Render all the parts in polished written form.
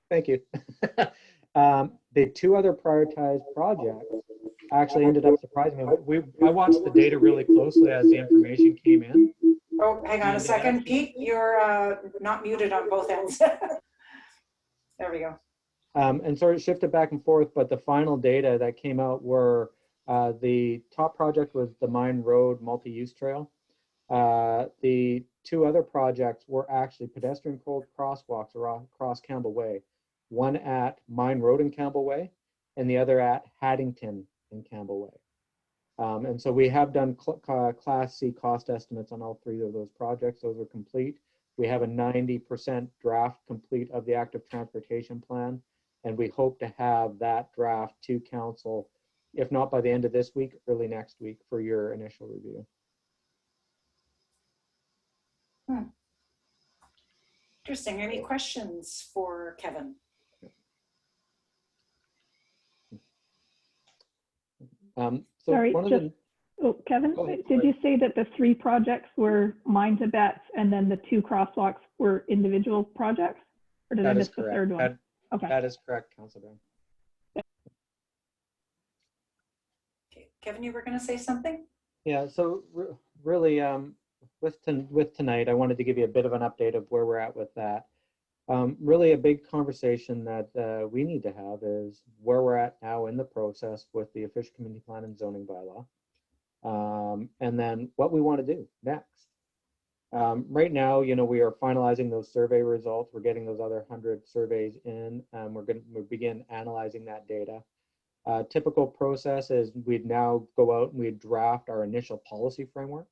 Thank you. The two other prioritized projects actually ended up surprising me. I watched the data really closely as the information came in. Oh, hang on a second, Pete, you're not muted on both ends. There we go. And sort of shifted back and forth, but the final data that came out were the top project was the Mine Road multi-use trail. The two other projects were actually pedestrian crosswalks across Campbell Way, one at Mine Road in Campbell Way and the other at Haddington in Campbell Way. And so we have done Class C cost estimates on all three of those projects. Those are complete. We have a 90% draft complete of the active transportation plan, and we hope to have that draft to council, if not by the end of this week, early next week for your initial review. Interesting. Any questions for Kevin? Sorry, Kevin, did you say that the three projects were mine to bets and then the two crosswalks were individual projects? Or did I miss the third one? Okay. That is correct, Councilor. Okay. Kevin, you were going to say something? Yeah, so really with tonight, I wanted to give you a bit of an update of where we're at with that. Really a big conversation that we need to have is where we're at now in the process with the official community plan and zoning bylaw. And then what we want to do next. Right now, we are finalizing those survey results. We're getting those other 100 surveys in, and we'll begin analyzing that data. Typical process is we'd now go out and we'd draft our initial policy framework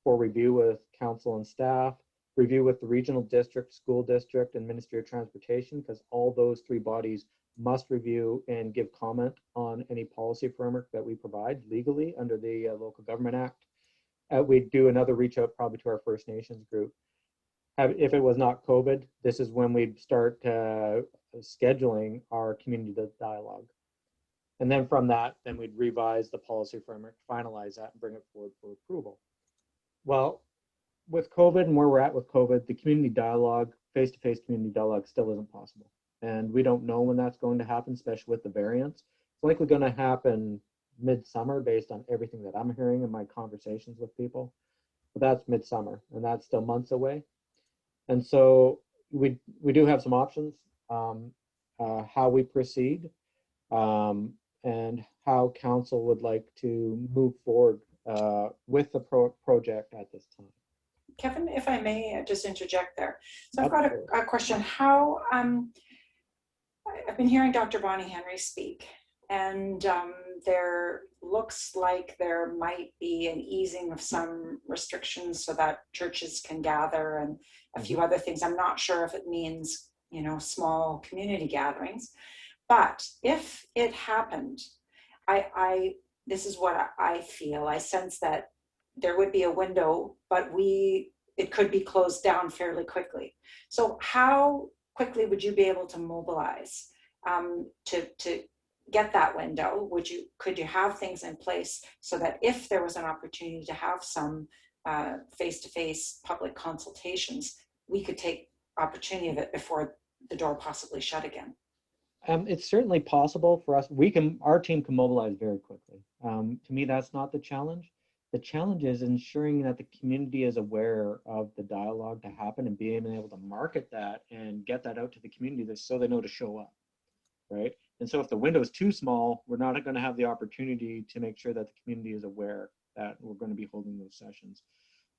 for review with council and staff, review with the regional district, school district, and Ministry of Transportation, because all those three bodies must review and give comment on any policy framework that we provide legally under the Local Government Act. We do another reach out probably to our First Nations group. If it was not COVID, this is when we'd start scheduling our community dialogue. And then from that, then we'd revise the policy framework, finalize that, and bring it forward for approval. Well, with COVID and where we're at with COVID, the community dialogue, face-to-face community dialogue still isn't possible. And we don't know when that's going to happen, especially with the variants. It's likely going to happen midsummer based on everything that I'm hearing in my conversations with people. But that's midsummer, and that's still months away. And so we do have some options, how we proceed, and how council would like to move forward with the project at this time. Kevin, if I may just interject there. So I've got a question. How, I've been hearing Dr. Bonnie Henry speak, and there looks like there might be an easing of some restrictions so that churches can gather and a few other things. I'm not sure if it means, small community gatherings, but if it happened, this is what I feel. I sense that there would be a window, but it could be closed down fairly quickly. So how quickly would you be able to mobilize to get that window? Could you have things in place so that if there was an opportunity to have some face-to-face public consultations, we could take opportunity of it before the door possibly shut again? It's certainly possible for us. Our team can mobilize very quickly. To me, that's not the challenge. The challenge is ensuring that the community is aware of the dialogue to happen and being able to market that and get that out to the community so they know to show up, right? And so if the window is too small, we're not going to have the opportunity to make sure that the community is aware that we're going to be holding those sessions.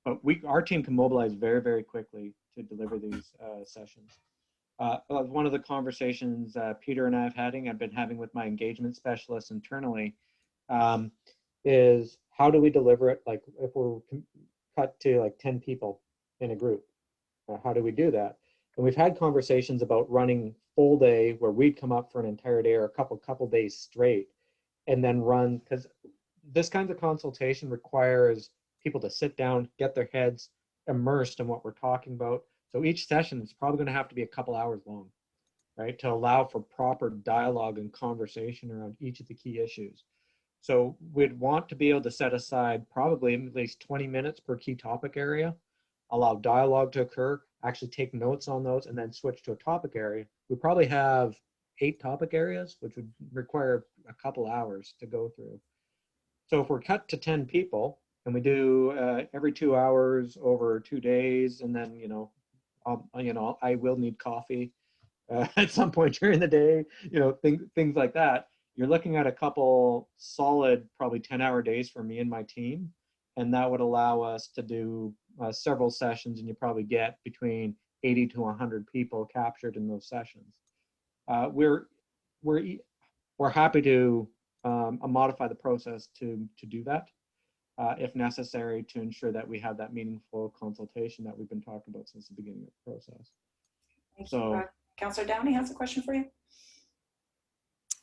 But our team can mobilize very, very quickly to deliver these sessions. One of the conversations Peter and I have been having with my engagement specialists internally is how do we deliver it? Like if we're cut to like 10 people in a group, how do we do that? And we've had conversations about running full day where we'd come up for an entire day or a couple days straight and then run, because this kind of consultation requires people to sit down, get their heads immersed in what we're talking about. So each session is probably going to have to be a couple hours long, right? To allow for proper dialogue and conversation around each of the key issues. So we'd want to be able to set aside probably at least 20 minutes per key topic area, allow dialogue to occur, actually take notes on those, and then switch to a topic area we probably have 8 topic areas, which would require a couple hours to go through. So if we're cut to 10 people and we do every 2 hours over 2 days, and then, I will need coffee at some point during the day, things like that. You're looking at a couple solid, probably 10-hour days for me and my team. And that would allow us to do several sessions, and you probably get between 80 to 100 people captured in those sessions. We're happy to modify the process to do that if necessary, to ensure that we have that meaningful consultation that we've been talking about since the beginning of the process. Thank you. Councillor Downey has a question for you.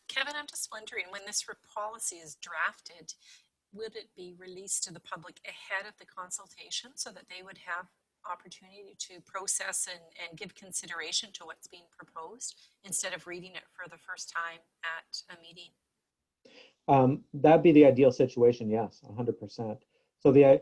Kevin, I'm just wondering, when this policy is drafted, would it be released to the public ahead of the consultation so that they would have opportunity to process and give consideration to what's being proposed instead of reading it for the first time at a meeting? That'd be the ideal situation, yes, 100%. So the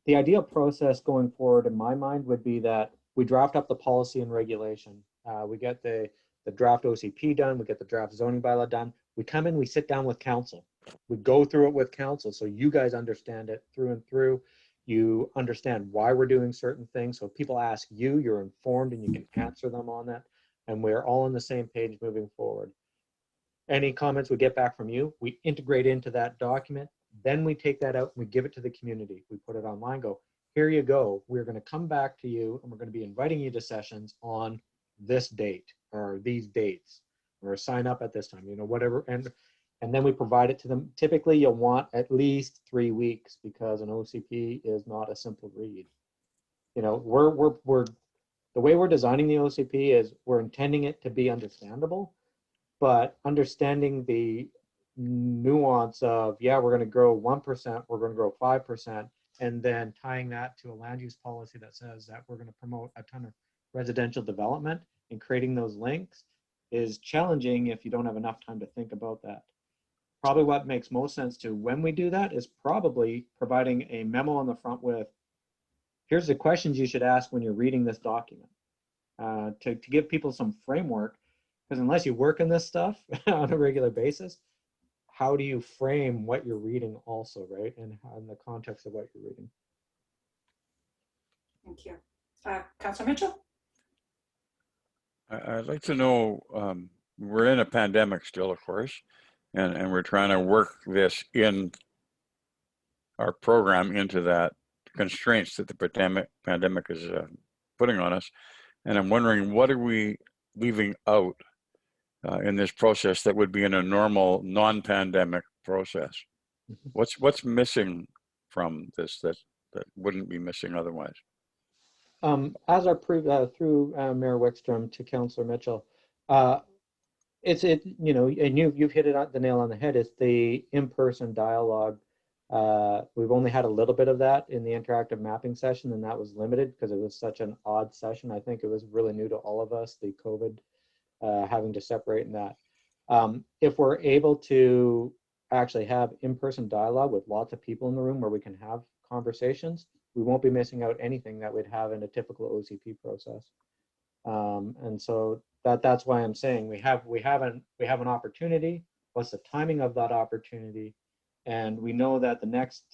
ideal process going forward in my mind would be that we draft up the policy and regulation. We get the draft OCP done, we get the draft zoning bylaw done. We come in, we sit down with council. We go through it with council so you guys understand it through and through. You understand why we're doing certain things. So if people ask you, you're informed and you can answer them on that. And we're all on the same page moving forward. Any comments we get back from you, we integrate into that document. Then we take that out and we give it to the community. We put it online, go, here you go. We're going to come back to you and we're going to be inviting you to sessions on this date or these dates, or sign up at this time, whatever. And then we provide it to them. Typically, you'll want at least 3 weeks because an OCP is not a simple read. We're the way we're designing the OCP is we're intending it to be understandable, but understanding the nuance of, we're going to grow 1%, we're going to grow 5%, and then tying that to a land use policy that says that we're going to promote a ton of residential development, and creating those links is challenging if you don't have enough time to think about that. Probably what makes most sense to when we do that is probably providing a memo on the front with, here's the questions you should ask when you're reading this document, to give people some framework, because unless you work in this stuff on a regular basis, how do you frame what you're reading also, right? And in the context of what you're reading. Thank you. Councillor Mitchell? I'd like to know, we're in a pandemic still, of course, and we're trying to work this in our program into that constraints that the pandemic is putting on us. And I'm wondering, what are we leaving out in this process that would be in a normal non-pandemic process? What's missing from this that wouldn't be missing otherwise? As our through Mayor Wickstrom to Councillor Mitchell, and you've hit it the nail on the head. It's the in-person dialogue. We've only had a little bit of that in the interactive mapping session, and that was limited because it was such an odd session. I think it was really new to all of us, the COVID, having to separate in that. If we're able to actually have in-person dialogue with lots of people in the room where we can have conversations, we won't be missing out anything that we'd have in a typical OCP process. And so that's why I'm saying we have an opportunity. What's the timing of that opportunity? And we know that the next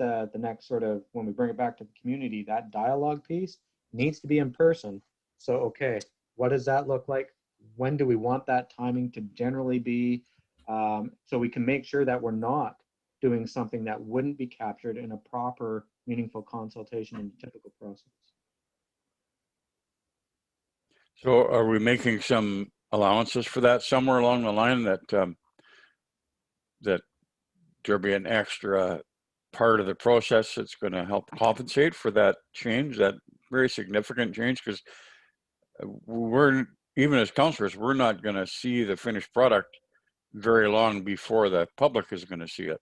sort of, when we bring it back to the community, that dialogue piece needs to be in person. So, okay, what does that look like? When do we want that timing to generally be? So we can make sure that we're not doing something that wouldn't be captured in a proper, meaningful consultation in the typical process. So are we making some allowances for that somewhere along the line, that that there'll be an extra part of the process that's going to help compensate for that change, that very significant change? Because we're, even as councillors, we're not going to see the finished product very long before the public is going to see it.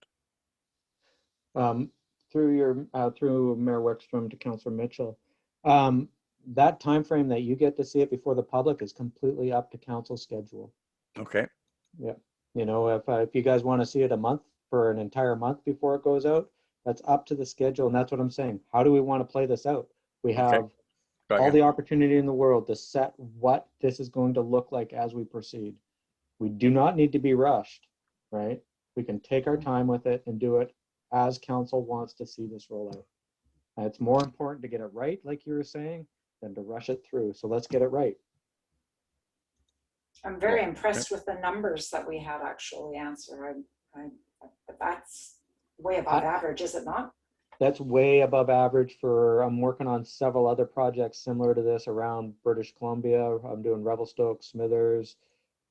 Through Mayor Wickstrom to Councillor Mitchell, that time frame that you get to see it before the public is completely up to council's schedule. Okay. Yeah, if you guys want to see it a month, for an entire month before it goes out, that's up to the schedule, and that's what I'm saying. How do we want to play this out? We have all the opportunity in the world to set what this is going to look like as we proceed. We do not need to be rushed, right? We can take our time with it and do it as council wants to see this roll out. And it's more important to get it right, like you were saying, than to rush it through. So let's get it right. I'm very impressed with the numbers that we had actually answer. That's way above average, is it not? That's way above average for, I'm working on several other projects similar to this around British Columbia. I'm doing Revelstoke, Smithers,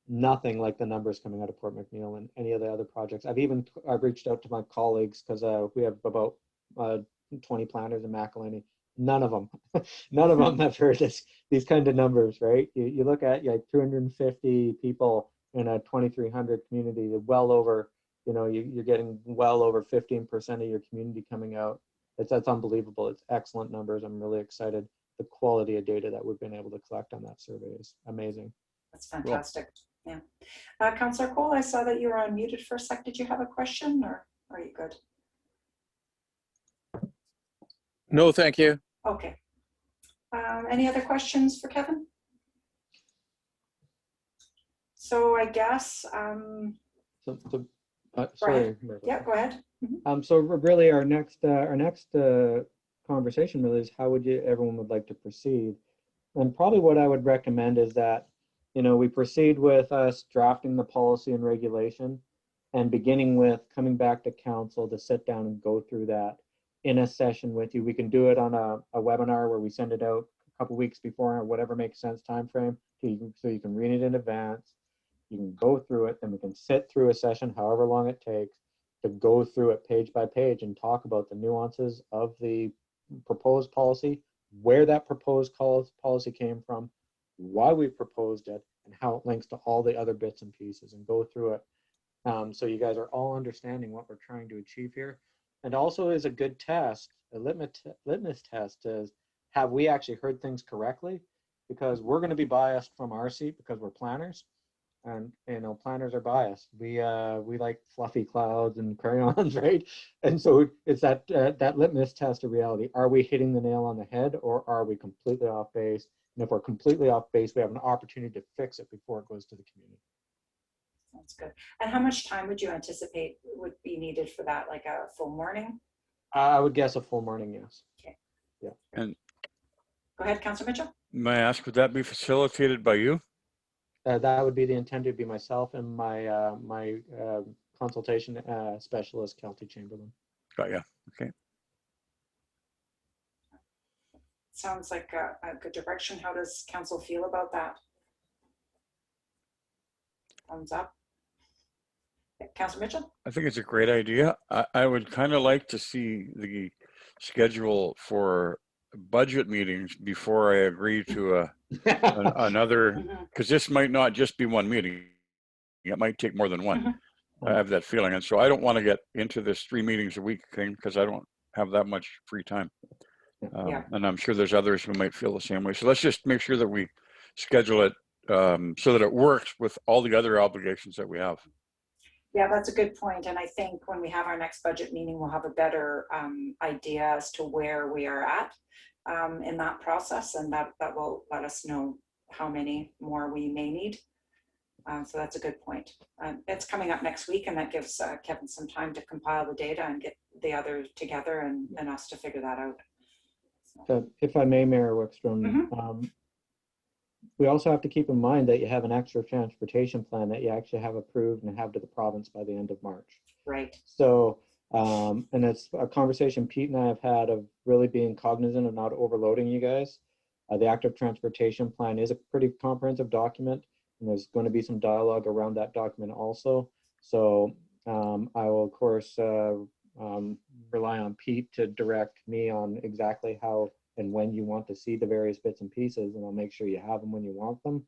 nothing like the numbers coming out of Port McNeill and any of the other projects. I've reached out to my colleagues because we have about 20 planners in McElhinney. None of them have heard these kind of numbers, right? You look at like 250 people in a 2,300 community, well over, you're getting well over 15% of your community coming out. That's unbelievable. It's excellent numbers. I'm really excited. The quality of data that we've been able to collect on that survey is amazing. That's fantastic. Cool. Yeah. Councillor Cole, I saw that you were unmuted for a sec. Did you have a question or are you good? No, thank you. Okay. Any other questions for Kevin? So I guess. Sorry. Yeah, go ahead. So really, our next conversation really is how everyone would like to proceed, and probably what I would recommend is that we proceed with us drafting the policy and regulation, and beginning with coming back to council to sit down and go through that in a session with you. We can do it on a webinar where we send it out a couple weeks before or whatever makes sense time frame, so you can read it in advance. You can go through it, and we can sit through a session, however long it takes, to go through it page by page and talk about the nuances of the proposed policy, where that proposed policy came from, why we proposed it, and how it links to all the other bits and pieces, and go through it. So you guys are all understanding what we're trying to achieve here. And also is a good test, a litmus test is, have we actually heard things correctly? Because we're going to be biased from our seat because we're planners. And planners are biased. We like fluffy clouds and crayons, right? And so it's that litmus test of reality. Are we hitting the nail on the head, or are we completely off base? And if we're completely off base, we have an opportunity to fix it before it goes to the community. That's good. And how much time would you anticipate would be needed for that? Like a full morning? I would guess a full morning, yes. Okay. Yeah. And go ahead, Councillor Mitchell. May I ask, would that be facilitated by you? That would be the intent. To be myself and my my consultation specialist, Kelty Chamberlain. Got ya. Okay. Sounds like a good direction. How does council feel about that? Thumbs up. Councillor Mitchell? I think it's a great idea. I would kind of like to see the schedule for budget meetings before I agree to another, because this might not just be one meeting. It might take more than one. I have that feeling. And so I don't want to get into this 3 meetings a week thing because I don't have that much free time. And I'm sure there's others who might feel the same way. So let's just make sure that we schedule it so that it works with all the other obligations that we have. Yeah, that's a good point. And I think when we have our next budget meeting, we'll have a better idea as to where we are at in that process. And that will let us know how many more we may need. So that's a good point. It's coming up next week, and that gives Kevin some time to compile the data and get the others together and us to figure that out. So if I may, Mayor Wickstrom, we also have to keep in mind that you have an extra transportation plan that you actually have approved and have to the province by the end of March. Right. So, and it's a conversation Pete and I have had of really being cognizant of not overloading you guys. The active transportation plan is a pretty comprehensive document, and there's going to be some dialogue around that document also. So I will, of course, rely on Pete to direct me on exactly how and when you want to see the various bits and pieces, and I'll make sure you have them when you want them.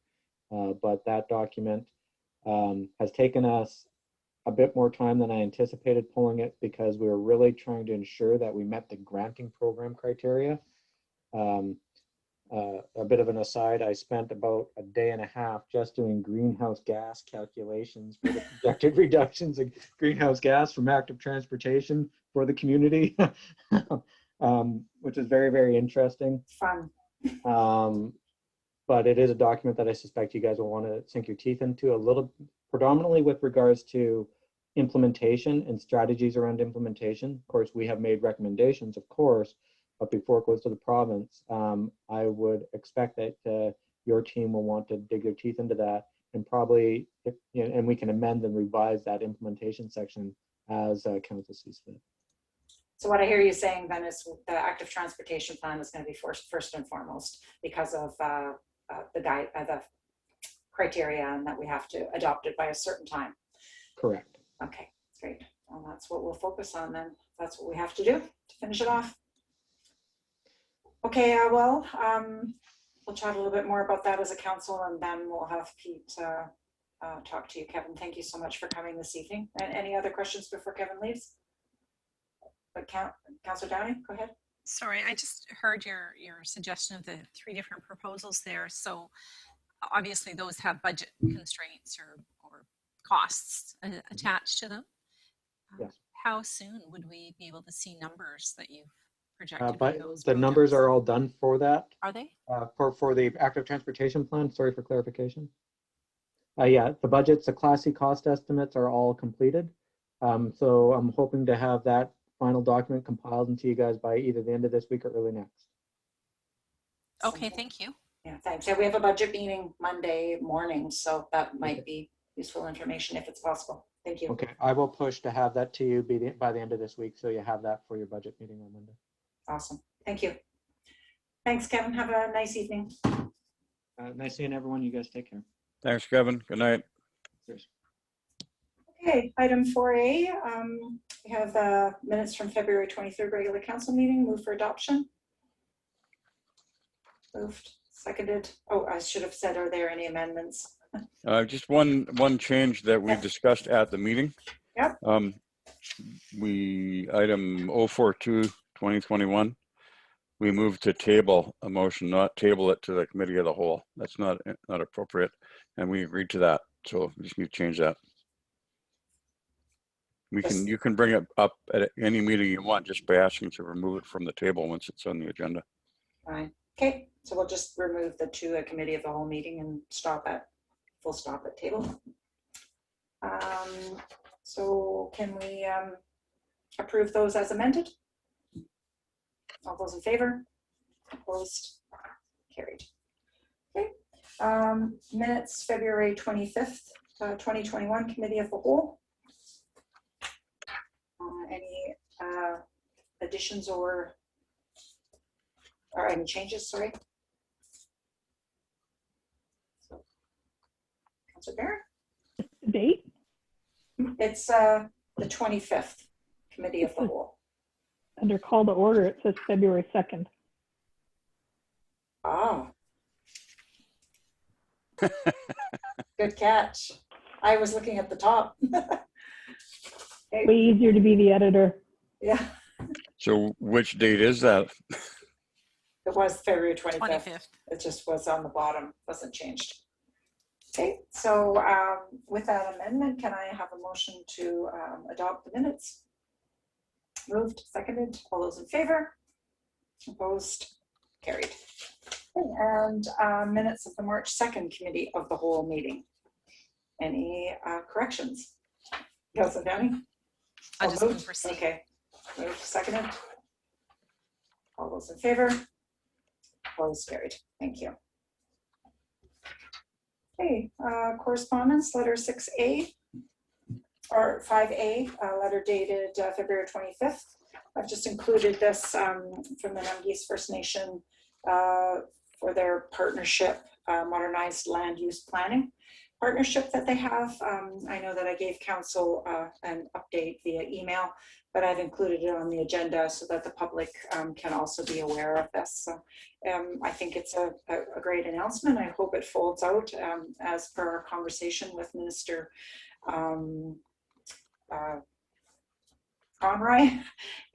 But that document has taken us a bit more time than I anticipated pulling it, because we were really trying to ensure that we met the granting program criteria. A bit of an aside, I spent about a day and a half just doing greenhouse gas calculations for the projected reductions of greenhouse gas from active transportation for the community. Which is very, very interesting. Fun. But it is a document that I suspect you guys will want to sink your teeth into a little, predominantly with regards to implementation and strategies around implementation. Of course, we have made recommendations, of course, but before it goes to the province, I would expect that your team will want to dig their teeth into that, and probably, and we can amend and revise that implementation section as council sees fit. So what I hear you saying then is the active transportation plan is going to be first and foremost because of the criteria, and that we have to adopt it by a certain time. Correct. Okay, great. Well, that's what we'll focus on then. That's what we have to do to finish it off. Okay, we'll chat a little bit more about that as a council, and then we'll have Pete talk to you. Kevin, thank you so much for coming this evening. And any other questions before Kevin leaves? But Councillor Downey, go ahead. Sorry, I just heard your suggestion of the 3 different proposals there. So obviously those have budget constraints or costs attached to them. Yes. How soon would we be able to see numbers that you've projected? But the numbers are all done for that. Are they? For the active transportation plan, sorry for clarification. Yeah, the budgets, the Class C cost estimates are all completed. So I'm hoping to have that final document compiled into you guys by either the end of this week or early next. Okay, thank you. Yeah, thanks. Yeah, we have a budget meeting Monday morning, so that might be useful information if it's possible. Thank you. Okay, I will push to have that to you by the end of this week, so you have that for your budget meeting on Monday. Awesome. Thank you. Thanks, Kevin. Have a nice evening. Nice seeing everyone. You guys take care. Thanks, Kevin. Good night. Cheers. Okay, item 4A, we have minutes from February 23rd regular council meeting. Move for adoption. Moved. Seconded. Oh, I should have said, are there any amendments? Just one change that we discussed at the meeting. Yep. Item 042-2021, we moved to table a motion, not table it to the committee of the whole. That's not appropriate, and we agreed to that. So we just need to change that. You can bring it up at any meeting you want just by asking to remove it from the table once it's on the agenda. Fine. Okay, so we'll just remove the to a committee of the whole meeting and full stop at table. So can we approve those as amended? All those in favor? Opposed? Carried. Okay. Minutes February 25th, 2021, committee of the whole. Any additions or any changes, sorry? So, Councilor Barron? Date? It's the 25th, committee of the whole. Under call to order, it says February 2nd. Oh. Good catch. I was looking at the top. Okay. Way easier to be the editor. Yeah, So which date is that? it was February 25th. 25th. It just was on the bottom, wasn't changed. Okay, so with that amendment, can I have a motion to adopt the minutes? Moved, seconded, all those in favor? Opposed, carried. Okay, and minutes of the March 2nd committee of the whole meeting. Any corrections? Councilor Downey? I just move for C. Okay, moved, seconded. All those in favor? Opposed, carried. Thank you. Okay, correspondence, letter 6A, or 5A, letter dated February 25th. I've just included this from the Nungeese First Nation for their partnership, modernized land use planning partnership that they have. I know that I gave council an update via email, but I've included it on the agenda so that the public can also be aware of this. So I think it's a great announcement. I hope it folds out as per our conversation with Minister Conroy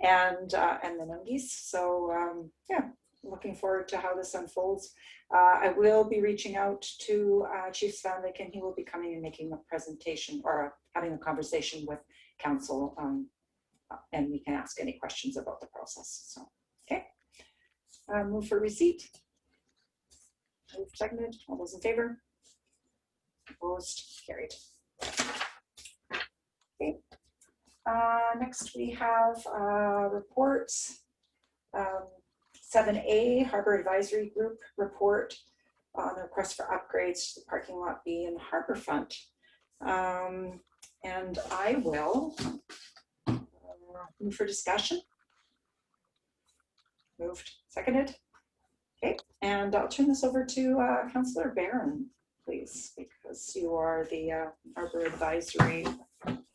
and the Nungeese. So yeah, looking forward to how this unfolds. I will be reaching out to Chief Svanvik, and he will be coming and making a presentation or having a conversation with council, and we can ask any questions about the process. So, okay, move for receipt. Moved, seconded. All those in favor? Opposed? Carried. Okay. Next we have reports. 7A, Harbor Advisory Group report on the request for upgrades to the parking lot B in the Harborfront. And I will move for discussion. Moved, seconded. Okay, and I'll turn this over to Councillor Barron, please, because you are the Harbor Advisory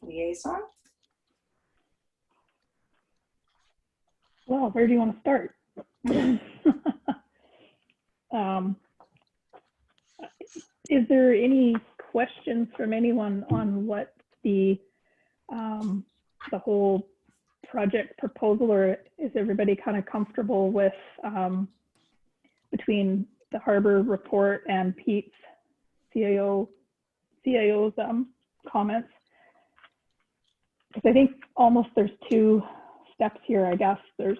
Liaison. Well, where do you want to start? Is there any questions from anyone on what the whole project proposal, or is everybody kind of comfortable with between the Harbor report and Pete's CIO's comments? Because I think almost there's two steps here, I guess. There's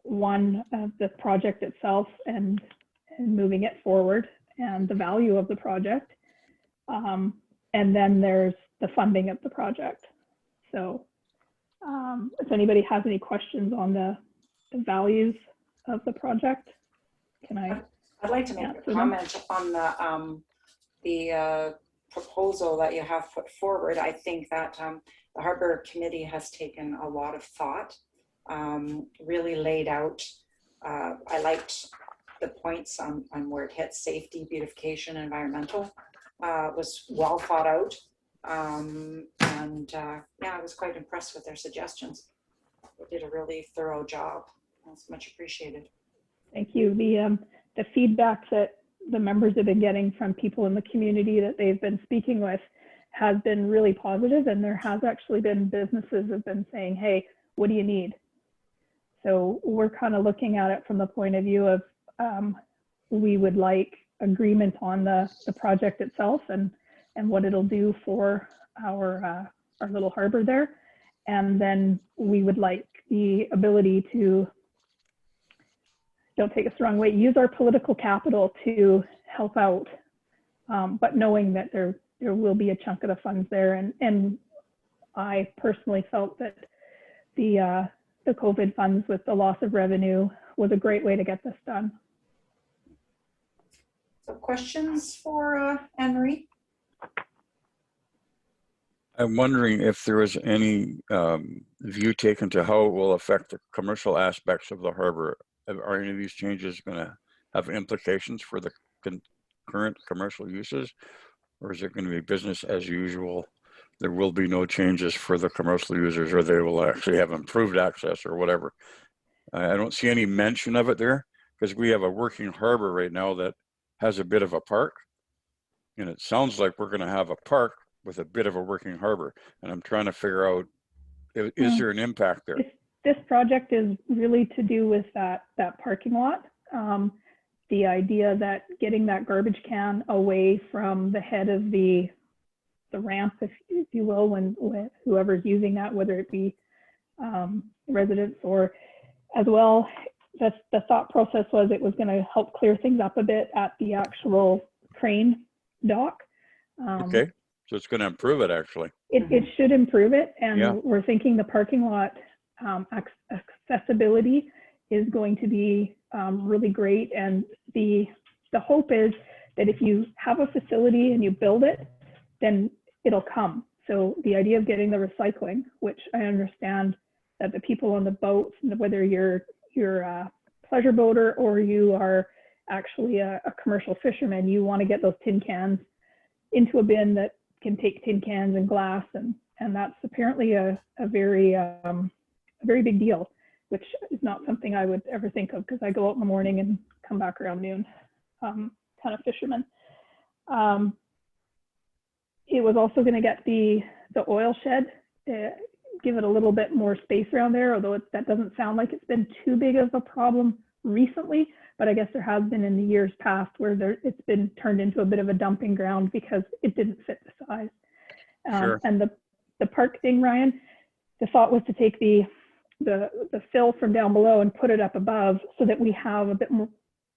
one of the project itself and moving it forward and the value of the project. And then there's the funding of the project. So if anybody has any questions on the values of the project, can I? I'd like to make a comment on the proposal that you have put forward. I think that the Harbor Committee has taken a lot of thought, really laid out. I liked the points on where it hits safety, beautification, environmental. Was well thought out. Yeah, I was quite impressed with their suggestions. They did a really thorough job. That's much appreciated. Thank you. The feedback that the members have been getting from people in the community that they've been speaking with has been really positive, and there has actually been businesses have been saying, hey, what do you need? So we're kind of looking at it from the point of view of we would like agreement on the project itself and what it'll do for our little harbor there. And then we would like the ability to, don't take us the wrong way, use our political capital to help out, but knowing that there will be a chunk of the funds there. And I personally felt that the COVID funds with the loss of revenue was a great way to get this done. So questions for Anne-Marie? I'm wondering if there was any view taken to how it will affect the commercial aspects of the harbor. Are any of these changes going to have implications for the current commercial uses, or is it going to be business as usual? There will be no changes for the commercial users, or they will actually have improved access or whatever. I don't see any mention of it there, because we have a working harbor right now that has a bit of a park, and it sounds like we're going to have a park with a bit of a working harbor, and I'm trying to figure out, is there an impact there? This project is really to do with that parking lot. The idea that getting that garbage can away from the head of the ramp, if you will, when whoever's using that, whether it be residents or as well, the thought process was it was going to help clear things up a bit at the actual crane dock. Okay, so it's going to improve it actually. It should improve it, and we're thinking the parking lot accessibility is going to be really great. And the hope is that if you have a facility and you build it, then it'll come. So the idea of getting the recycling, which I understand that the people on the boats, whether you're a pleasure boater or you are actually a commercial fisherman, you want to get those tin cans into a bin that can take tin cans and glass, and that's apparently a very big deal, which is not something I would ever think of, because I go out in the morning and come back around noon, kind of fisherman. It was also going to get the oil shed, give it a little bit more space around there, although that doesn't sound like it's been too big of a problem recently, but I guess there has been in the years past where it's been turned into a bit of a dumping ground because it didn't fit the size. Sure. And the park thing, Ryan, the thought was to take the fill from down below and put it up above so that we have a bit more,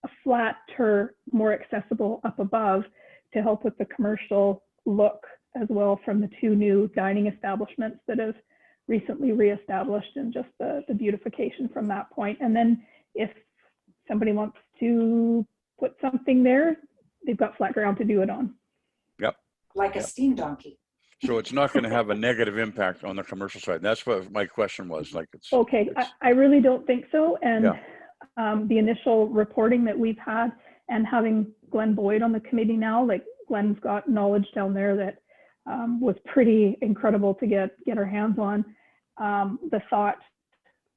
a flatter, more accessible up above to help with the commercial look as well from the 2 new dining establishments that have recently reestablished, and just the beautification from that point. And then if somebody wants to put something there, they've got flat ground to do it on. Yep. Like a steam donkey. So it's not going to have a negative impact on the commercial side. That's what my question was. Like, it's okay. I really don't think so. And the initial reporting that we've had, and having Glenn Boyd on the committee now, like Glenn's got knowledge down there that was pretty incredible to get our hands on. The thought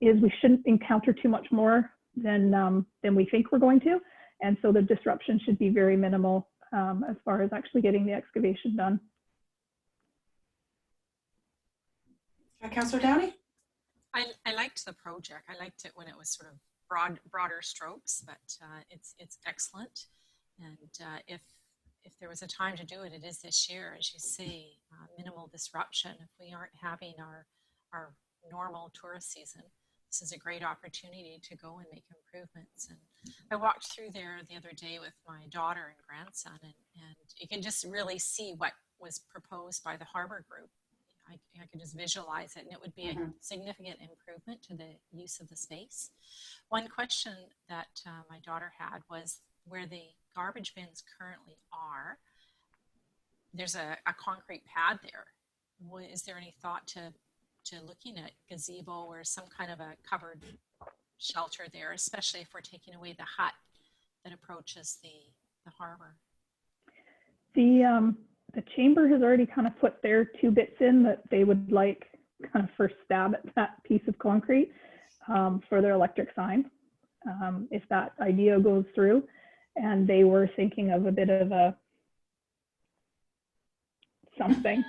is we shouldn't encounter too much more than we think we're going to. And so the disruption should be very minimal as far as actually getting the excavation done. Councillor Downey? I liked the project. I liked it when it was sort of broader strokes, but it's excellent. And if there was a time to do it, it is this year, as you say, minimal disruption. If we aren't having our normal tourist season, this is a great opportunity to go and make improvements. And I walked through there the other day with my daughter and grandson, and you can just really see what was proposed by the Harbor Group. I could just visualize it, and it would be a significant improvement to the use of the space. One question that my daughter had was where the garbage bins currently are, there's a concrete pad there. Is there any thought to looking at gazebo or some kind of a covered shelter there, especially if we're taking away the hut that approaches the harbor? The chamber has already kind of put their 2 bits in that they would like kind of first stab at that piece of concrete for their electric sign, if that idea goes through. And they were thinking of a bit of a something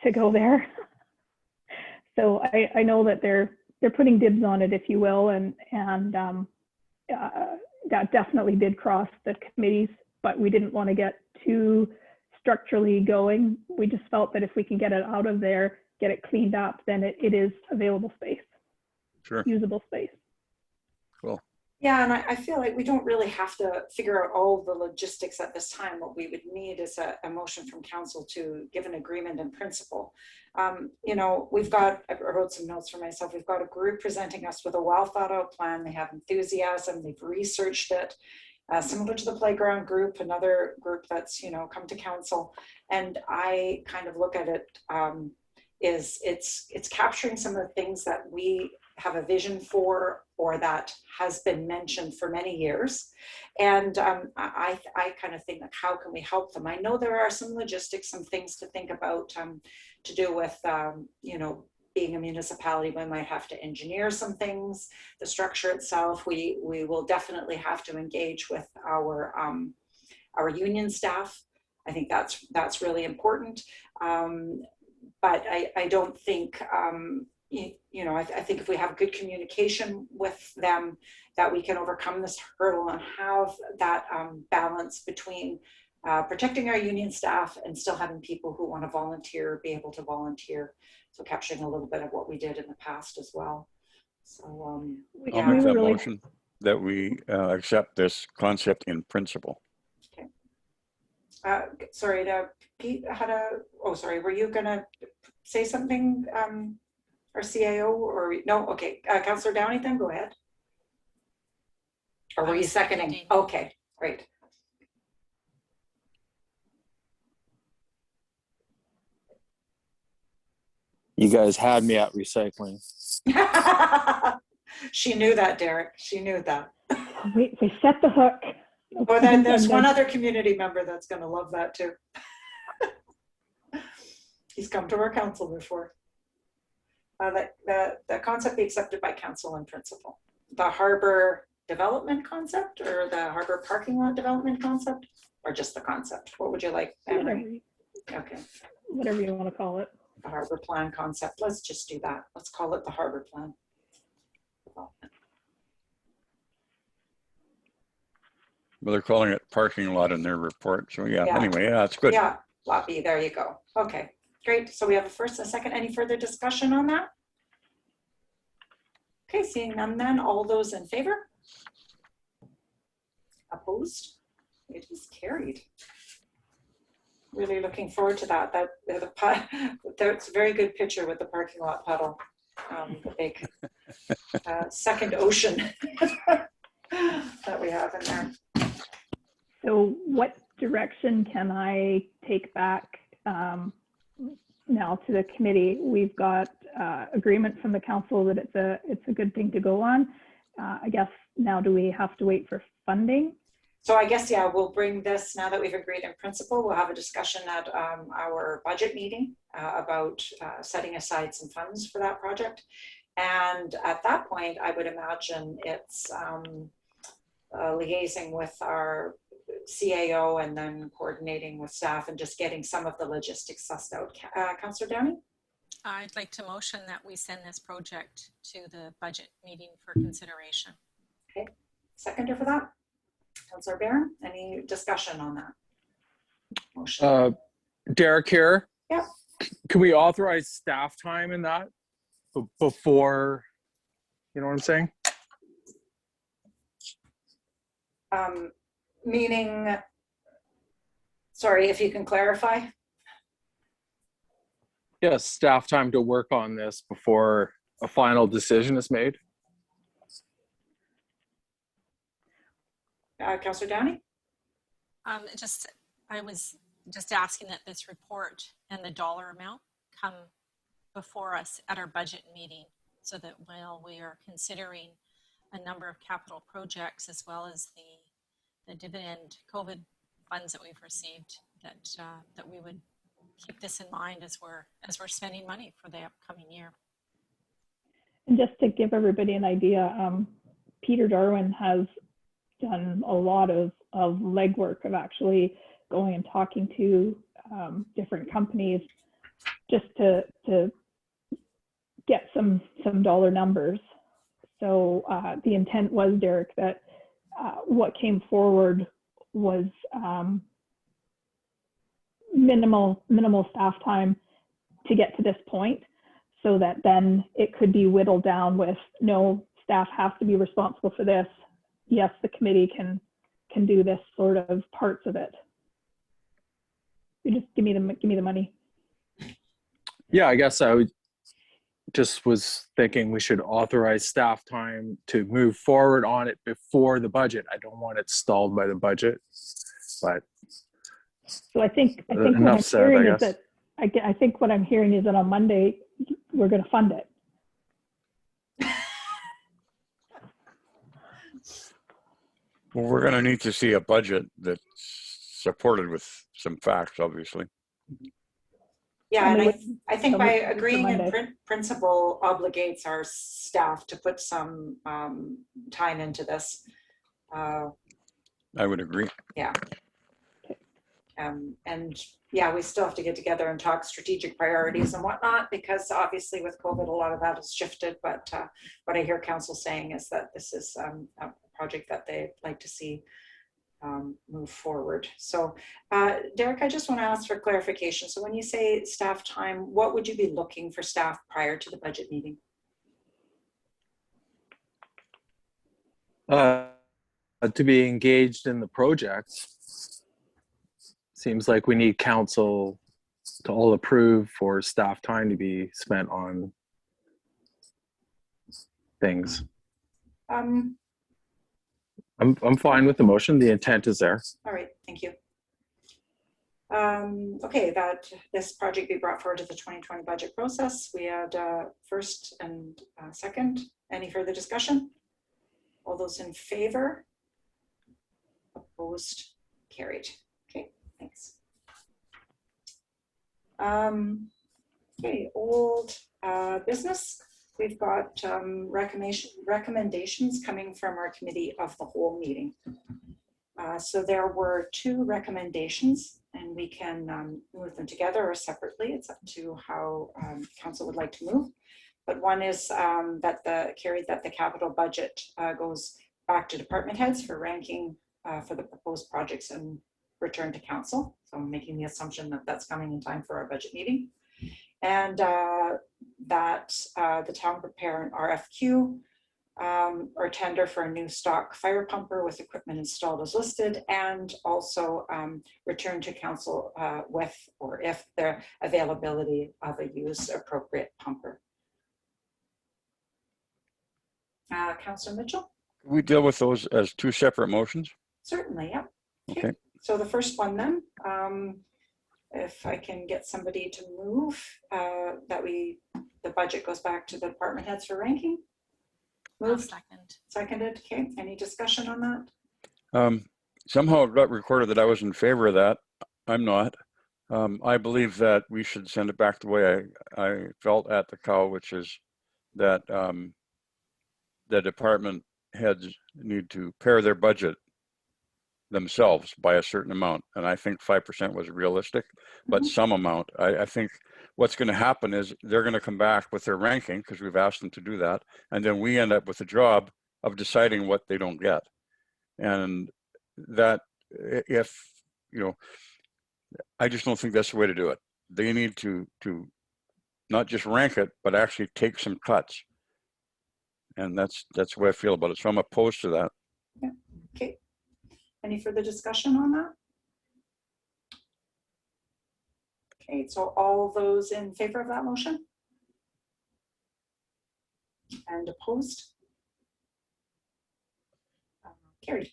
to go there. So I know that they're putting dibs on it, if you will, and that definitely did cross the committees, but we didn't want to get too structurally going. We just felt that if we can get it out of there, get it cleaned up, then it is available space. Sure. Usable space. Cool. Yeah, and I feel like we don't really have to figure out all the logistics at this time. What we would need is a motion from council to give an agreement in principle. You know, I wrote some notes for myself. We've got a group presenting us with a well thought out plan. They have enthusiasm. They've researched it. Similar to the playground group, another group that's, you know, come to council. And I kind of look at it is it's capturing some of the things that we have a vision for, or that has been mentioned for many years. And I kind of think, like, how can we help them? I know there are some logistics, some things to think about to do with, you know, being a municipality. We might have to engineer some things. The structure itself, we will definitely have to engage with our union staff. I think that's really important. But I don't think, you know, I think if we have good communication with them, that we can overcome this hurdle and have that balance between protecting our union staff and still having people who want to volunteer be able to volunteer. So capturing a little bit of what we did in the past as well. So I'll make that motion that we accept this concept in principle. Okay. Sorry, Pete sorry, were you gonna say something, our CIO, or no? Okay, Councillor Downey, then go ahead. Or were you seconding? Okay, great. You guys had me at recycling. She knew that, Derek. She knew that. We set the hook. Well, then there's one other community member that's going to love that too. He's come to our council before. The concept be accepted by council in principle. The harbor development concept, or the harbor parking lot development concept, or just the concept? What would you like? Okay. Whatever you want to call it. The harbor plan concept. Let's just do that. Let's call it the harbor plan. Well, they're calling it parking lot in their report. So yeah. Anyway, yeah, it's good. Yeah, lot B, there you go. Okay, great. So we have a first and a second. Any further discussion on that? Okay, seeing none then, all those in favor? Opposed? It is carried. Really looking forward to that. That's a very good picture with the parking lot puddle, the big second ocean that we have in there. So what direction can I take back now to the committee? We've got agreement from the council that it's a good thing to go on. I guess now do we have to wait for funding? So I guess, yeah, we'll bring this, now that we've agreed in principle, we'll have a discussion at our budget meeting about setting aside some funds for that project. And at that point, I would imagine it's liaising with our CAO and then coordinating with staff and just getting some of the logistics sussed out. Councillor Downey? I'd like to motion that we send this project to the budget meeting for consideration. Okay, seconder for that? Councillor Barron, any discussion on that motion? Derek here. Yeah. Can we authorize staff time in that before, you know what I'm saying? Meaning, sorry, if you can clarify. Yes, staff time to work on this before a final decision is made. Councillor Downey? I was just asking that this report and the dollar amount come before us at our budget meeting, so that while we are considering a number of capital projects as well as the dividend COVID funds that we've received, that we would keep this in mind as we're spending money for the upcoming year. And just to give everybody an idea, Peter Darwin has done a lot of legwork of actually going and talking to different companies just to get some dollar numbers. So the intent was, Derek, that what came forward was minimal staff time to get to this point, so that then it could be whittled down with no, staff has to be responsible for this. Yes, the committee can do this sort of parts of it. You just give me the money. Yeah, I guess I was thinking we should authorize staff time to move forward on it before the budget. I don't want it stalled by the budget, but so I think what I'm hearing is that I think what I'm hearing is that on Monday we're going to fund it. Well, we're going to need to see a budget that's supported with some facts, obviously. Yeah, and I think by agreeing in principle obligates our staff to put some time into this. I would agree. Yeah. And yeah, we still have to get together and talk strategic priorities and whatnot, because obviously with COVID, a lot of that has shifted. But what I hear council saying is that this is a project that they'd like to see move forward. So Derek, I just want to ask for clarification. So when you say staff time, what would you be looking for staff prior to the budget meeting? To be engaged in the project. Seems like we need council to all approve for staff time to be spent on things. I'm fine with the motion. The intent is there. All right, thank you. Okay, that this project be brought forward to the 2020 budget process. We had first and second. Any further discussion? All those in favor? Opposed? Carried. Okay, thanks. Okay, old business. We've got recommendations coming from our committee of the whole meeting. So there were 2 recommendations, and we can move them together or separately. It's up to how council would like to move. But one is that the capital budget goes back to department heads for ranking for the proposed projects and return to council. So I'm making the assumption that that's coming in time for our budget meeting. And that the town prepare an RFQ or tender for a new stock fire pumper with equipment installed as listed, and also return to council with or if the availability of a used appropriate pumper. Councillor Mitchell? We deal with those as two separate motions? Certainly, yeah. Okay. So the first one then, if I can get somebody to move that the budget goes back to the department heads for ranking. Moved. Seconded. Okay. Any discussion on that? Somehow it got recorded that I was in favor of that. I'm not. I believe that we should send it back the way I felt at the cow, which is that the department heads need to pare their budget themselves by a certain amount. And I think 5% was realistic, but some amount. I think what's going to happen is they're going to come back with their ranking because we've asked them to do that. And then we end up with the job of deciding what they don't get. And that if, you know, I just don't think that's the way to do it. They need to not just rank it, but actually take some cuts. And that's the way I feel about it. So I'm opposed to that. Yeah. Okay. Any further discussion on that? Okay, so all those in favor of that motion? And opposed? Carried.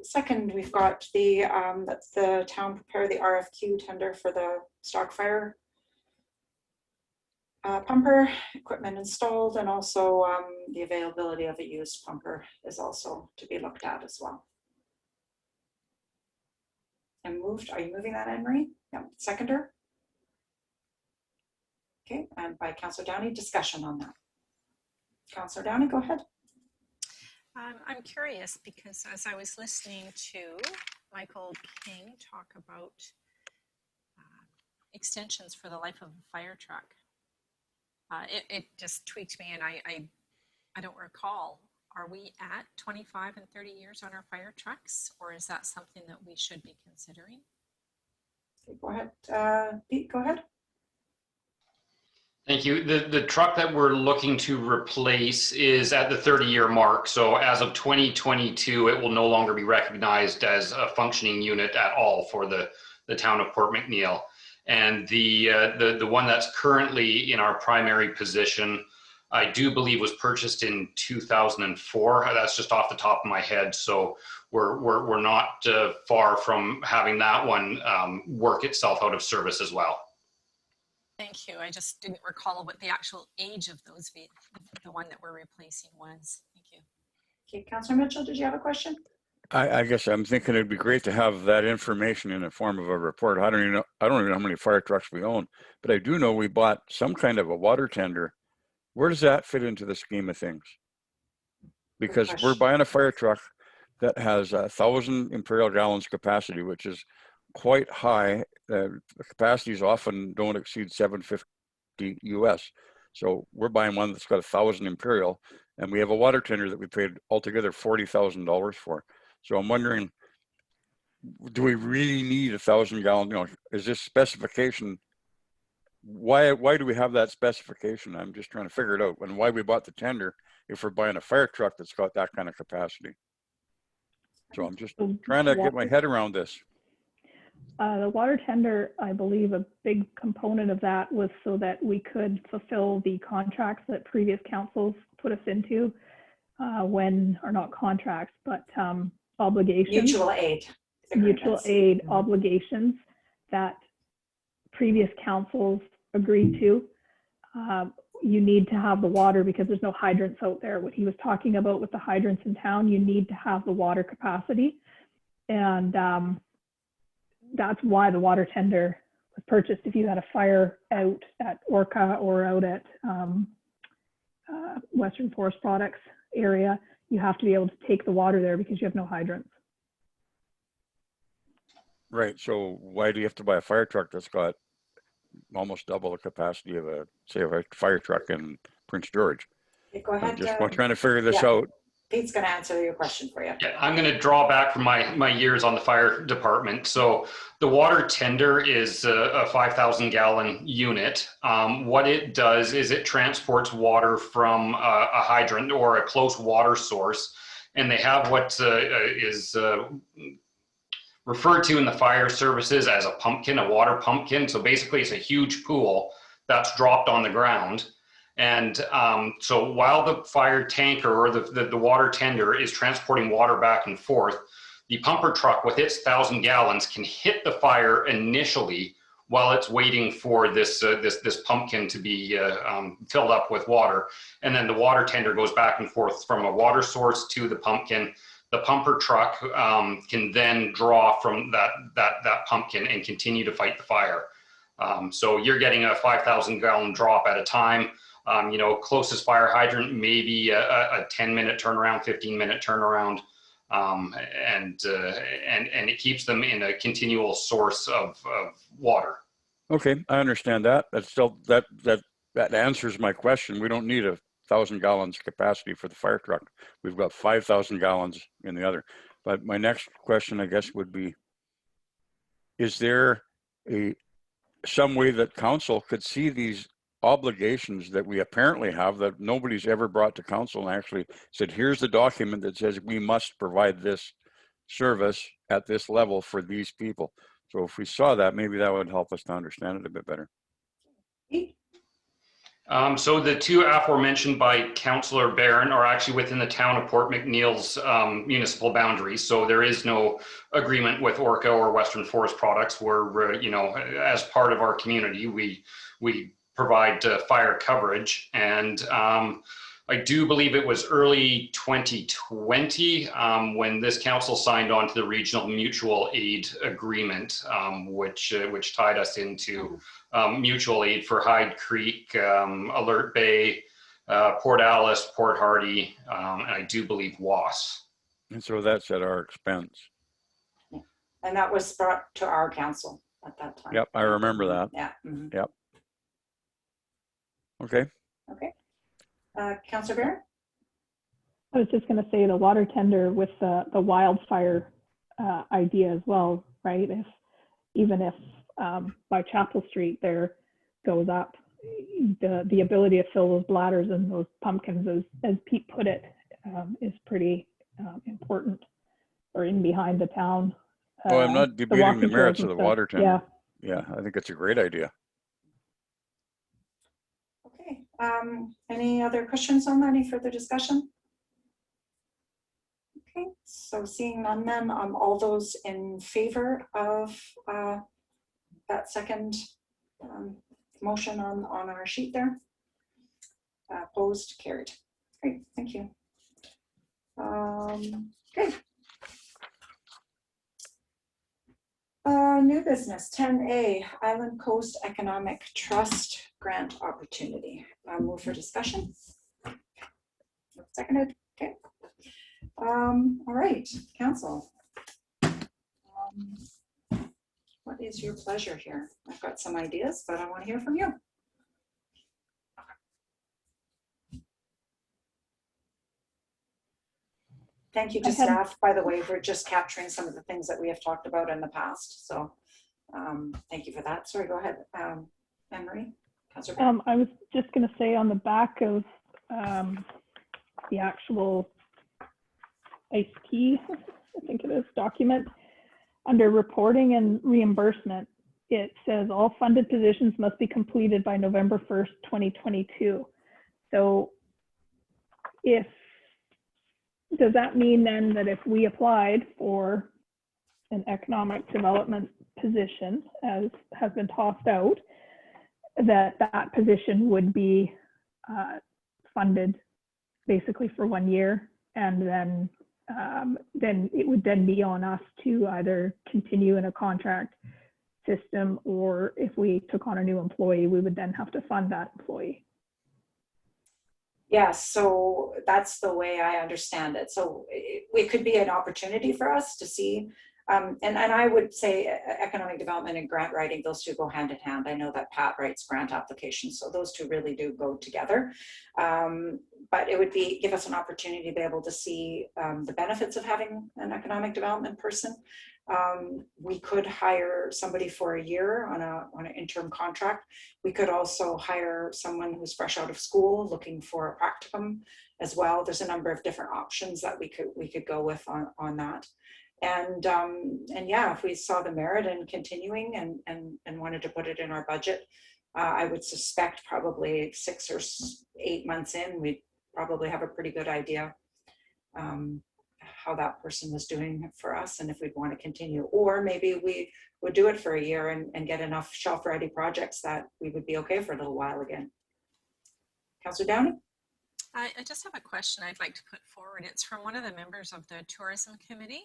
Second, we've got the that's the town prepare the RFQ tender for the stock fire pumper, equipment installed, and also the availability of a used pumper is also to be looked at as well. And moved, are you moving that, Anne-Marie? Yeah, seconder. Okay, and by Councillor Downey, discussion on that. Councillor Downey, go ahead. I'm curious because as I was listening to Michael King talk about extensions for the life of a fire truck, it just tweaked me, and I don't recall. Are we at 25 and 30 years on our fire trucks, or is that something that we should be considering? Okay, go ahead, Pete, go ahead. Thank you. The truck that we're looking to replace is at the 30-year mark. So as of 2022, it will no longer be recognized as a functioning unit at all for the town of Port McNeill. And the one that's currently in our primary position, I do believe was purchased in 2004. That's just off the top of my head. So we're not far from having that one work itself out of service as well. Thank you. I just didn't recall what the actual age of those, the one that we're replacing was. Thank you. Okay, Councillor Mitchell, did you have a question? I guess I'm thinking it'd be great to have that information in the form of a report. I don't even know how many fire trucks we own, but I do know we bought some kind of a water tender. Where does that fit into the scheme of things? Because we're buying a fire truck that has 1,000 imperial gallons capacity, which is quite high. The capacities often don't exceed 750 US. So we're buying one that's got 1,000 imperial, and we have a water tender that we paid altogether $40,000 for. So I'm wondering, do we really need 1,000 gallon? You know, is this specification? Why do we have that specification? I'm just trying to figure it out. And why we bought the tender if we're buying a fire truck that's got that kind of capacity. So I'm just trying to get my head around this. The water tender, I believe a big component of that was so that we could fulfill the contracts that previous councils put us into when, or not contracts, but obligations. Mutual aid. Mutual aid obligations that previous councils agreed to. You need to have the water because there's no hydrants out there. What he was talking about with the hydrants in town, you need to have the water capacity. And that's why the water tender was purchased. If you had a fire out at Orca or out at Western Forest Products area, you have to be able to take the water there because you have no hydrants. Right. So why do you have to buy a fire truck that's got almost double the capacity of a, say, a fire truck in Prince George? Okay, go ahead. I'm just trying to figure this out. Pete's going to answer your question for you. Yeah, I'm going to draw back from my years on the fire department. So the water tender is a 5,000 gallon unit. What it does is it transports water from a hydrant or a close water source, and they have what is referred to in the fire services as a pumpkin, a water pumpkin. So basically it's a huge pool that's dropped on the ground. And so while the fire tanker or the water tender is transporting water back and forth, the pumper truck with its 1,000 gallons can hit the fire initially while it's waiting for this pumpkin to be filled up with water. And then the water tender goes back and forth from a water source to the pumpkin. The pumper truck can then draw from that pumpkin and continue to fight the fire. So you're getting a 5,000 gallon drop at a time. Closest fire hydrant, maybe a 10-minute turnaround, 15-minute turnaround. And it keeps them in a continual source of water. Okay, I understand that. That's still, that answers my question. We don't need 1,000 gallons capacity for the fire truck. We've got 5,000 gallons in the other. But my next question, I guess, would be, is there some way that council could see these obligations that we apparently have that nobody's ever brought to council and actually said, here's the document that says we must provide this service at this level for these people? So if we saw that, maybe that would help us to understand it a bit better. So the two aforementioned by Councillor Barron are actually within the town of Port McNeil's municipal boundaries. So there is no agreement with Orca or Western Forest Products where, as part of our community, we provide fire coverage. And I do believe it was early 2020 when this council signed on to the regional mutual aid agreement, which tied us into mutual aid for Hyde Creek, Alert Bay, Port Alice, Port Hardy, and I do believe Was. And so that's at our expense. And that was brought to our council at that time. Yep, I remember that. Yeah. Mm-hmm. Yep. Okay. Okay. Councillor Barron? I was just going to say the water tender with the wildfire idea as well, right? Even if by Chapel Street there goes up, the ability to fill those bladders and those pumpkins, as Pete put it, is pretty important, or in behind the town. Oh, I'm not debating the merits of the water tender. Yeah. Yeah, I think it's a great idea. Okay. Any other questions on that? Any further discussion? Okay, so seeing none then, all those in favor of that second motion on our sheet there? Opposed, carried. Great, thank you. Okay. New business, 10A, Island Coast Economic Trust Grant Opportunity. Move for discussion. Seconded, okay. All right, council. What is your pleasure here? I've got some ideas, but I want to hear from you. Thank you to staff, by the way, for just capturing some of the things that we have talked about in the past. So thank you for that. Sorry, go ahead, Anne-Marie. I was just going to say on the back of the actual ICE-T, I think it is, document, under reporting and reimbursement, it says all funded positions must be completed by November 1st, 2022. So does that mean then that if we applied for an economic development position, as has been tossed out, that position would be funded basically for 1 year, and then it would then be on us to either continue in a contract system, or if we took on a new employee, we would then have to fund that employee? Yes, so that's the way I understand it. So it could be an opportunity for us to see, and I would say economic development and grant writing, those two go hand in hand. I know that Pat writes grant applications, so those two really do go together. But it would give us an opportunity to be able to see the benefits of having an economic development person. We could hire somebody for a year on an interim contract. We could also hire someone who's fresh out of school looking for a practicum as well. There's a number of different options that we could go with on that. And yeah, if we saw the merit in continuing and wanted to put it in our budget, I would suspect probably 6 or 8 months in, we'd probably have a pretty good idea how that person was doing for us and if we'd want to continue. Or maybe we would do it for a year and get enough shelf-ready projects that we would be okay for a little while again. Councillor Downey? I just have a question I'd like to put forward. It's from one of the members of the Tourism Committee.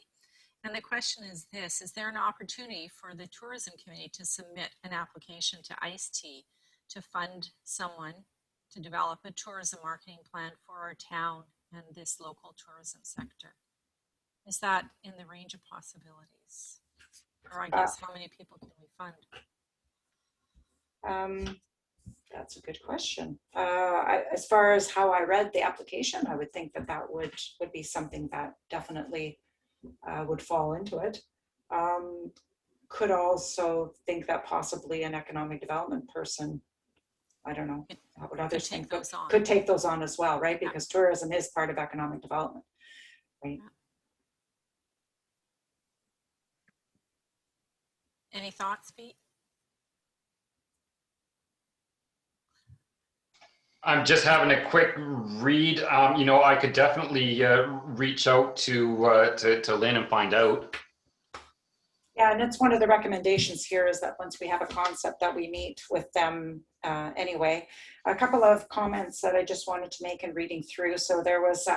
And the question is this: is there an opportunity for the Tourism Committee to submit an application to ICE-T to fund someone to develop a tourism marketing plan for our town and this local tourism sector? Is that in the range of possibilities? Or I guess how many people can we fund? That's a good question. As far as how I read the application, I would think that would be something that definitely would fall into it. Could also think that possibly an economic development person, I don't know, how would others think, could take those on as well, right? Because tourism is part of economic development, right? Any thoughts, Pete? I'm just having a quick read. You know, I could definitely reach out to Lynn and find out. Yeah, and it's one of the recommendations here is that once we have a concept that we meet with them anyway. A couple of comments that I just wanted to make in reading through. So there was,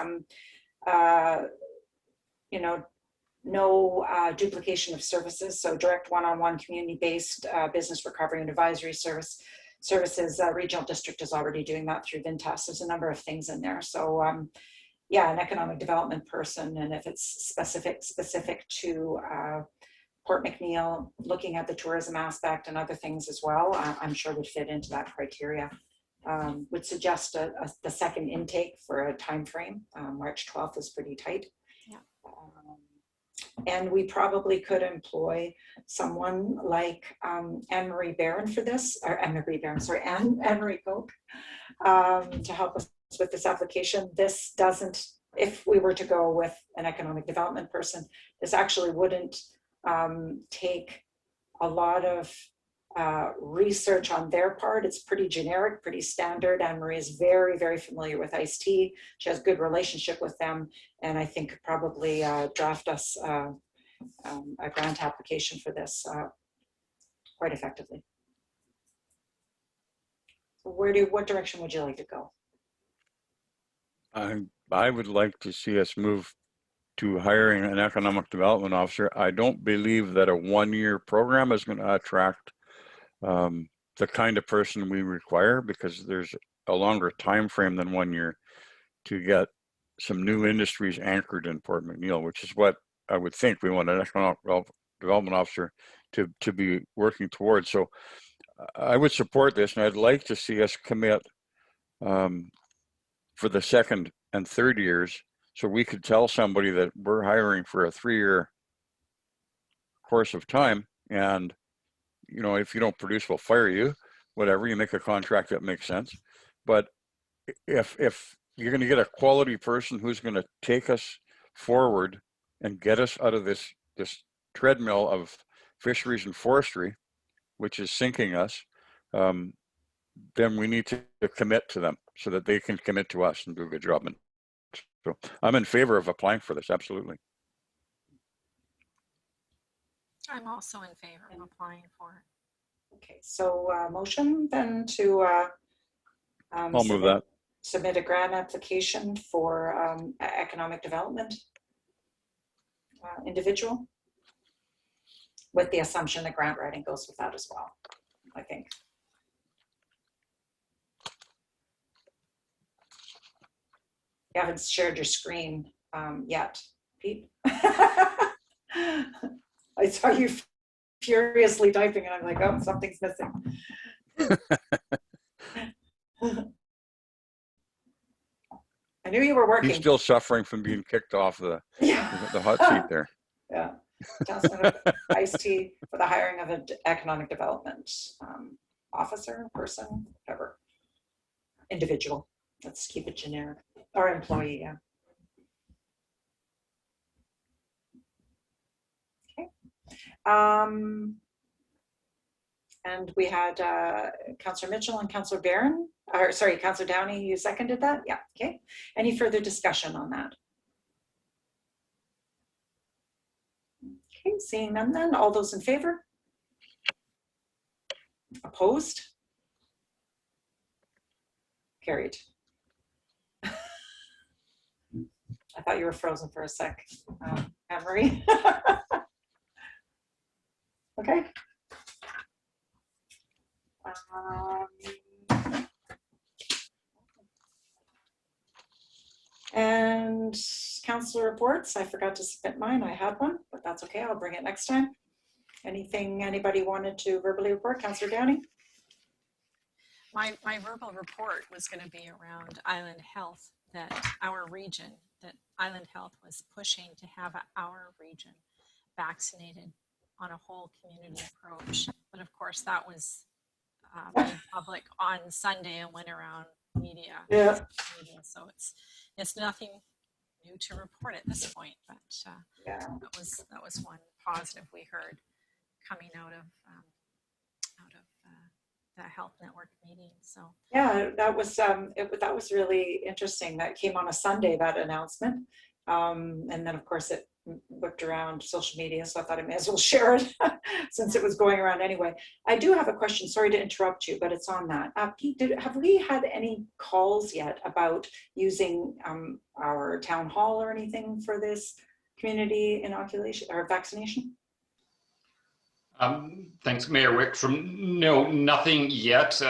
you know, no duplication of services. So direct one-on-one community-based business recovery and advisory services. Regional district is already doing that through Vintas. There's a number of things in there. So yeah, an economic development person, and if it's specific to Port McNeill, looking at the tourism aspect and other things as well, I'm sure would fit into that criteria. Would suggest the second intake for a time frame. March 12th is pretty tight. Yeah. And we probably could employ someone like Anne-Marie Barron for this, or Anne-Marie Barron, sorry, Anne-Marie Koch, to help us with this application. This doesn't, if we were to go with an economic development person, this actually wouldn't take a lot of research on their part. It's pretty generic, pretty standard. Anne-Marie is very, very familiar with ICE-T. She has a good relationship with them, and I think could probably draft us a grant application for this quite effectively. So what direction would you like to go? I would like to see us move to hiring an economic development officer. I don't believe that a one-year program is going to attract the kind of person we require, because there's a longer time frame than 1 year to get some new industries anchored in Port McNeill, which is what I would think we want an economic development officer to be working towards. So I would support this, and I'd like to see us commit for the second and third years, so we could tell somebody that we're hiring for a 3-year course of time, and you know, if you don't produce, we'll fire you, whatever. You make a contract that makes sense. But if you're going to get a quality person who's going to take us forward and get us out of this treadmill of fisheries and forestry, which is sinking us, then we need to commit to them so that they can commit to us and do a good job. And so I'm in favor of applying for this, absolutely. I'm also in favor of applying for it. Okay, so motion then to I'll move that. Submit a grant application for economic development individual, with the assumption that grant writing goes with that as well, I think. You haven't shared your screen yet, Pete. I saw you furiously typing and I'm like, oh, something's missing. I knew you were working. He's still suffering from being kicked off the hot seat there. Yeah. Announcement of iced tea for the hiring of an economic development officer, person, whatever. Individual. Let's keep it generic. Or employee, yeah. Okay. And we had Councillor Mitchell and Councillor Barron, or sorry, Councillor Downey, you seconded that? Yeah, okay. Any further discussion on that? Okay, seeing none then, all those in favor? Opposed? Carried. I thought you were frozen for a sec, Anne-Marie. Okay. And councillor reports, I forgot to submit mine. I had one, but that's okay. I'll bring it next time. Anything anybody wanted to verbally report? Councillor Downey? My verbal report was going to be around Island Health, that our region, that Island Health was pushing to have our region vaccinated on a whole community approach. But of course, that was made public on Sunday and went around media. Yeah. So it's nothing new to report at this point, but Yeah. that was one positive we heard coming out of the Health Network meeting. So yeah, that was really interesting. That came on a Sunday, that announcement, and then of course it whipped around social media, so I thought I may as well share it since it was going around anyway. I do have a question. Sorry to interrupt you, but it's on that. Pete, have we had any calls yet about using our town hall or anything for this community inoculation or vaccination? Thanks, Mayor Wickstrom. No, nothing yet.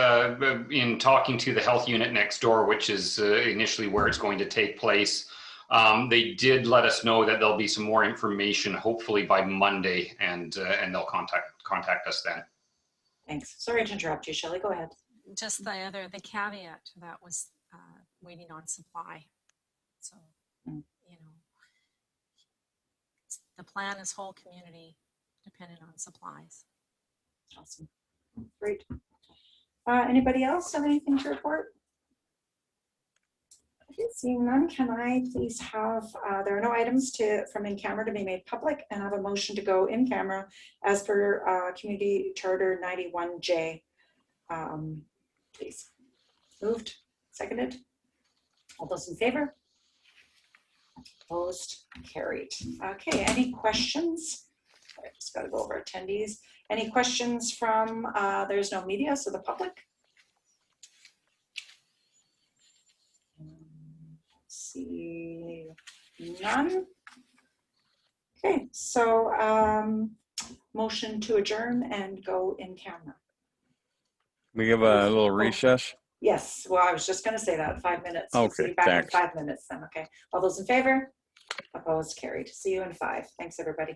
In talking to the health unit next door, which is initially where it's going to take place, they did let us know that there'll be some more information, hopefully by Monday, and they'll contact us then. Thanks. Sorry to interrupt you, Shelley. Go ahead. Just the caveat to that was waiting on supply. So, you know, the plan is whole community dependent on supplies. Awesome. Great. Anybody else have anything to report? Okay, seeing none, can I please have, there are no items from in camera to be made public, and I have a motion to go in camera as per Community Charter 91J. Please. Moved, seconded. All those in favor? Opposed, carried. Okay, any questions? I just got to go over attendees. Any questions from, there's no media, so the public? See none. Okay, so motion to adjourn and go in camera. We give a little recess. Yes, well, I was just going to say that, 5 minutes. Okay, see you back thanks. in 5 minutes then. Okay, all those in favor? Opposed, carried. See you in 5. Thanks, everybody.